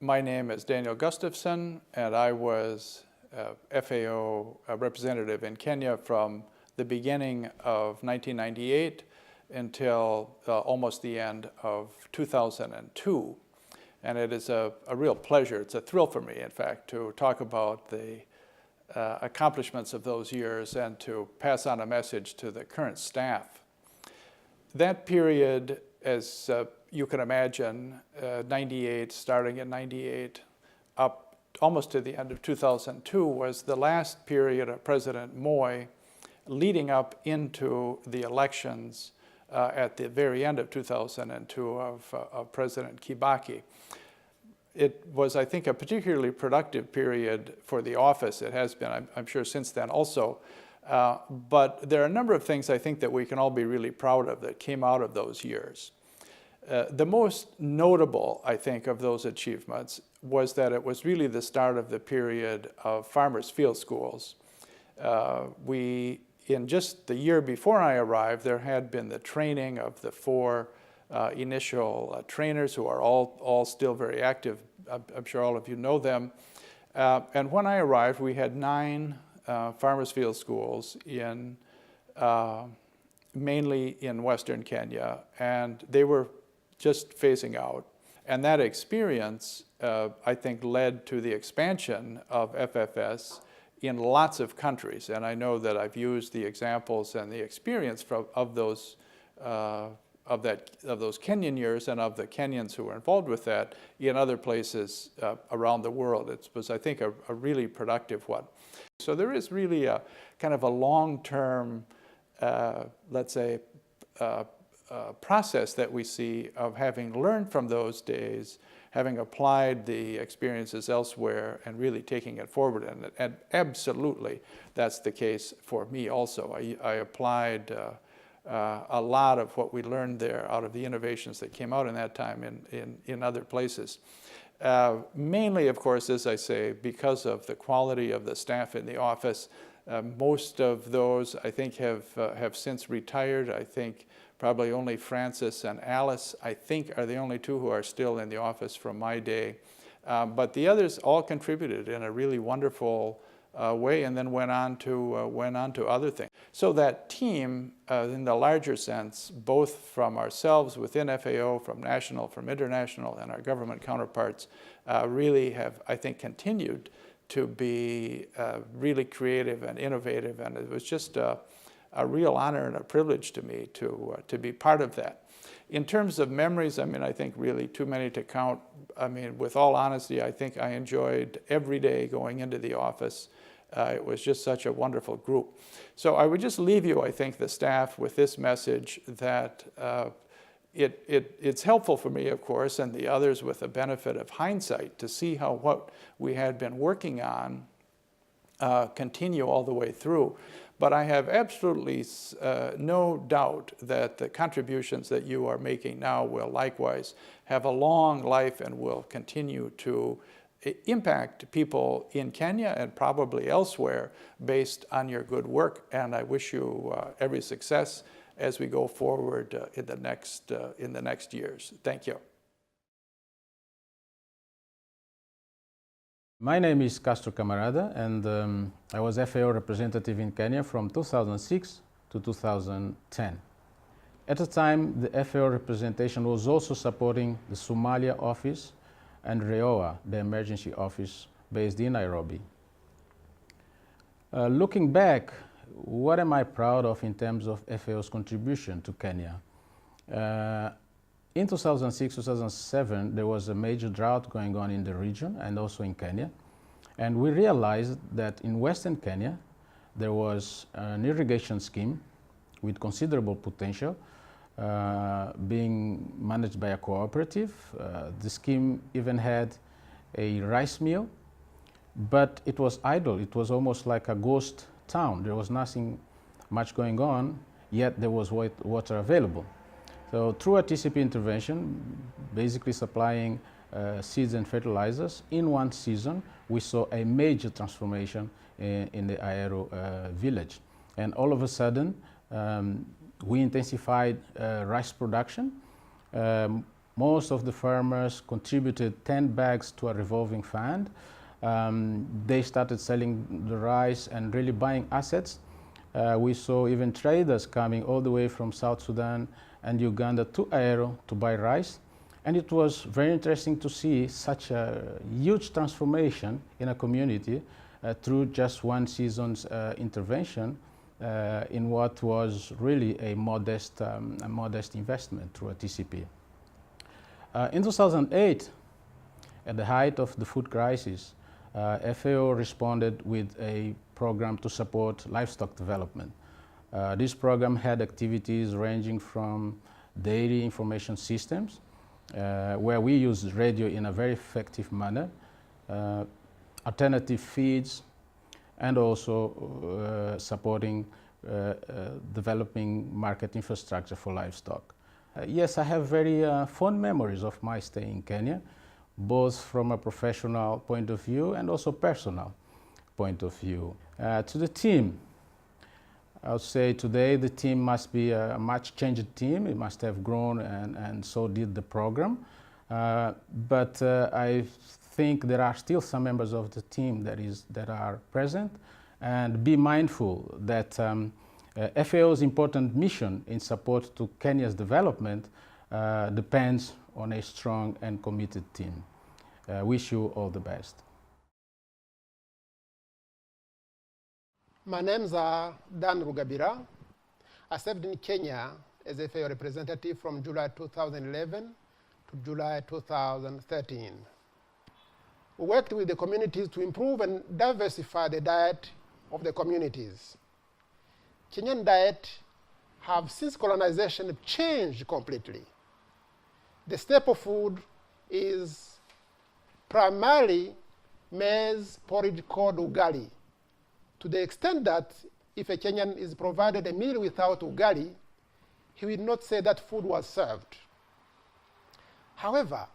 My name is Daniel Gustafson, and I was FAO representative in Kenya from the beginning of 1998 until almost the end of 2002. And it is a real pleasure, it's a thrill for me, in fact, to talk about the accomplishments of those years and to pass on a message to the current staff. That period, as you can imagine, 98, starting in 98, up almost to the end of 2002, was the last period of President Moi leading up into the elections at the very end of 2002 of President Kibaki. It was, I think, a particularly productive period for the office. It has been, I'm sure, since then also. But there are a number of things I think that we can all be really proud of that came out of those years. The most notable, I think, of those achievements was that it was really the start of the period of farmers' field schools. In just the year before I arrived, there had been the training of the four initial trainers who are all still very active. I'm sure all of you know them. And when I arrived, we had 9 farmers' field schools mainly in Western Kenya, and they were just phasing out. And that experience, I think, led to the expansion of FFS in lots of countries. And I know that I've used the examples and the experience of those Kenyan years and of the Kenyans who were involved with that in other places around the world. It was, I think, a really productive one. So there is really a kind of a long-term, let's say, process that we see of having learned from those days, having applied the experiences elsewhere and really taking it forward. And absolutely, that's the case for me also. I applied a lot of what we learned there out of the innovations that came out in that time in other places. Mainly, of course, as I say, because of the quality of the staff in the office. Most of those, I think, have since retired. I think probably only Francis and Alice, I think, are the only 2 who are still in the office from my day. But the others all contributed in a really wonderful way, and then went on to other things. So that team, in the larger sense, both from ourselves within FAO, from national, from international, and our government counterparts, really have, I think, continued to be really creative and innovative, and it was just a real honor and a privilege to me to be part of that. In terms of memories, I mean, I think really too many to count. I mean, with all honesty, I think I enjoyed every day going into the office. It was just such a wonderful group. So I would just leave you, I think, the staff with this message that it's helpful for me, of course, and the others with the benefit of hindsight to see how what we had been working on continue all the way through. But I have absolutely no doubt that the contributions that you are making now will likewise have a long life and will continue to impact people in Kenya and probably elsewhere based on your good work. And I wish you every success as we go forward in the next years. Thank you. My name is Castro Caminada, and I was FAO representative in Kenya from 2006 to 2010. At the time, the FAO representation was also supporting the Somalia office and REOA, the emergency office based in Nairobi. Looking back, what am I proud of in terms of FAO's contribution to Kenya? In 2006-2007, there was a major drought going on in the region and also in Kenya. And we realized that in Western Kenya, there was an irrigation scheme with considerable potential being managed by a cooperative. The scheme even had a rice mill, but it was idle. It was almost like a ghost town. There was nothing much going on, yet there was water available. So through a TCP intervention, basically supplying seeds and fertilizers, in one season, we saw a major transformation in the Aero village. And all of a sudden, we intensified rice production. Most of the farmers contributed 10 bags to a revolving fund. They started selling the rice and really buying assets. We saw even traders coming all the way from South Sudan and Uganda to Aero to buy rice. And it was very interesting to see such a huge transformation in a community through just one season's intervention in what was really a modest investment through a TCP. In 2008, at the height of the food crisis, FAO responded with a program to support livestock development. This program had activities ranging from dairy information systems, where we used radio in a very effective manner, alternative feeds, and also supporting developing market infrastructure for livestock. Yes, I have very fond memories of my stay in Kenya, both from a professional point of view and also personal point of view. To the team, I would say today the team must be a much changed team. It must have grown and so did the program. But I think there are still some members of the team that are present, and be mindful that FAO's important mission in support to Kenya's development depends on a strong and committed team. Wish you all the best. My name's Dan Rugabira. I served in Kenya as a FAO representative from July 2011 to July 2013. We worked with the communities to improve and diversify the diet of the communities. Kenyan diet have since colonization changed completely. The staple food is primarily maize porridge called ugali, to the extent that if a Kenyan is provided a meal without ugali, he will not say that food was served. However,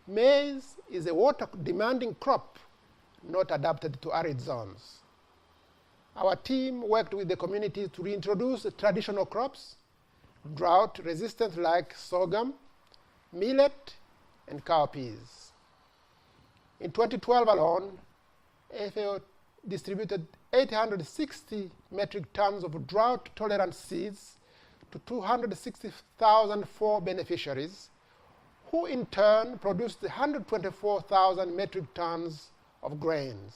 maize is a water-demanding crop not adapted to arid zones. Our team worked with the community to reintroduce traditional crops, drought-resistant like sorghum, millet, and cowpeas. In 2012 alone, FAO distributed 860 metric tons of drought-tolerant seeds to 260,004 beneficiaries, who in turn produced 124,000 metric tons of grains.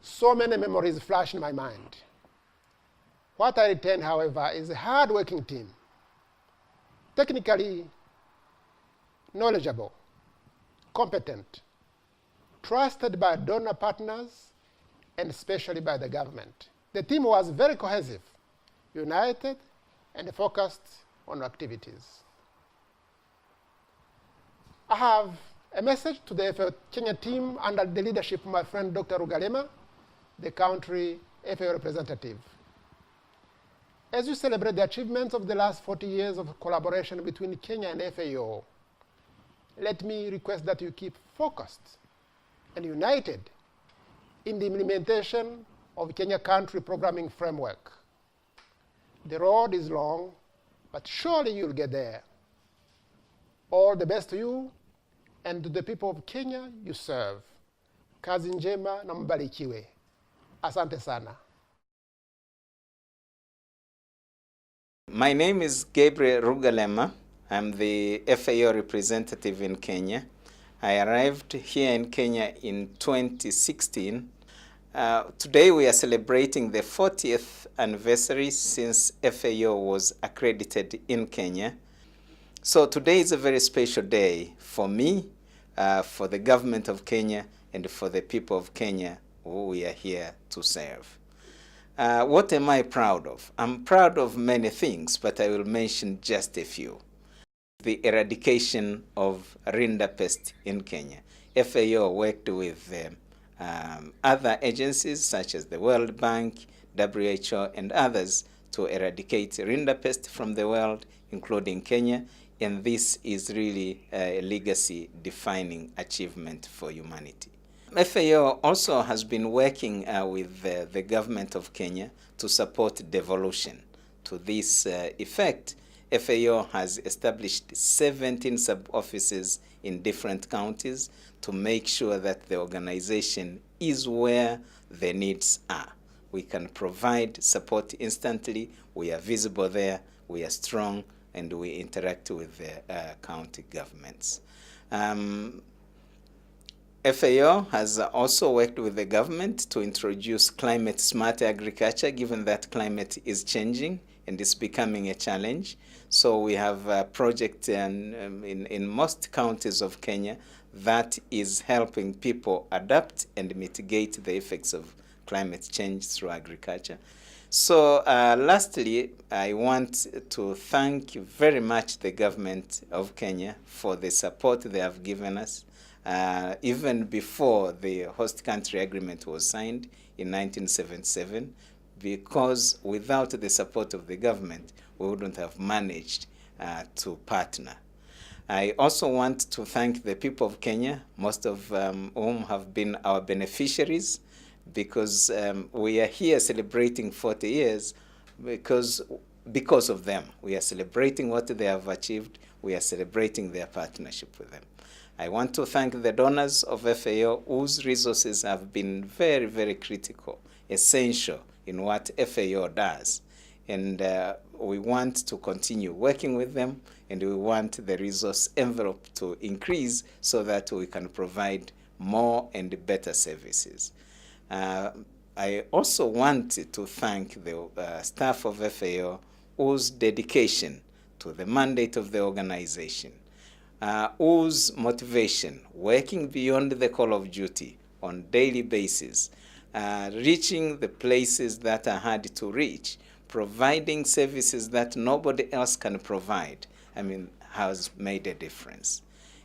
So many memories flash in my mind. What I retain, however, is a hard-working team, technically knowledgeable, competent, trusted by donor partners, and especially by the government. The team was very cohesive, united, and focused on activities. I have a message to the FAO Kenya team under the leadership of my friend Dr. Ulema, the country FAO representative. As you celebrate the achievements of the last 40 years of collaboration between Kenya and FAO, let me request that you keep focused and united in the implementation of Kenya country programming framework. The road is long, but surely you'll get there. All the best to you and to the people of Kenya you serve. Kazi njema na mbarikiwe. Asante sana. My name is Gabriel Ulema. I'm the FAO representative in Kenya. I arrived here in Kenya in 2016. Today we are celebrating the 40th anniversary since FAO was accredited in Kenya. So today is a very special day for me, for the government of Kenya, and for the people of Kenya who we are here to serve. What am I proud of? I'm proud of many things, but I will mention just a few. The eradication of rinderpest in Kenya. FAO worked with other agencies such as the World Bank, WHO, and others to eradicate rinderpest from the world, including Kenya, and this is really a legacy-defining achievement for humanity. FAO also has been working with the government of Kenya to support devolution. To this effect, FAO has established 17 sub-offices in different counties to make sure that the organization is where the needs are. We can provide support instantly, we are visible there, we are strong, and we interact with the county governments. FAO has also worked with the government to introduce climate-smart agriculture, given that climate is changing and it's becoming a challenge. So we have a project in most counties of Kenya that is helping people adapt and mitigate the effects of climate change through agriculture. So lastly, I want to thank very much the government of Kenya for the support they have given us. Even before the host country agreement was signed in 1977, because without the support of the government, we wouldn't have managed to partner. I also want to thank the people of Kenya, most of whom have been our beneficiaries, because we are here celebrating 40 years because of them. We are celebrating what they have achieved. We are celebrating their partnership with them. I want to thank the donors of FAO whose resources have been very, very critical, essential in what FAO does. And we want to continue working with them, and we want the resource envelope to increase so that we can provide more and better services. I also want to thank the staff of FAO whose dedication to the mandate of the organization, whose motivation, working beyond the call of duty on daily basis, reaching the places that are hard to reach, providing services that nobody else can provide, has made a difference.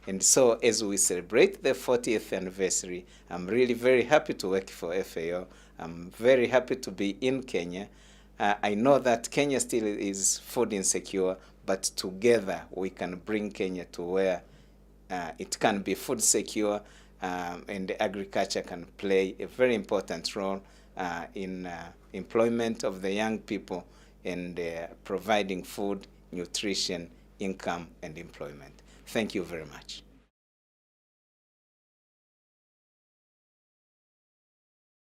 And so as we celebrate the 40th anniversary, I'm really very happy to work for FAO. I'm very happy to be in Kenya. I know that Kenya still is food insecure, but together we can bring Kenya to where it can be food secure, and agriculture can play a very important role in employment of the young people and providing food, nutrition, income, and employment. Thank you very much.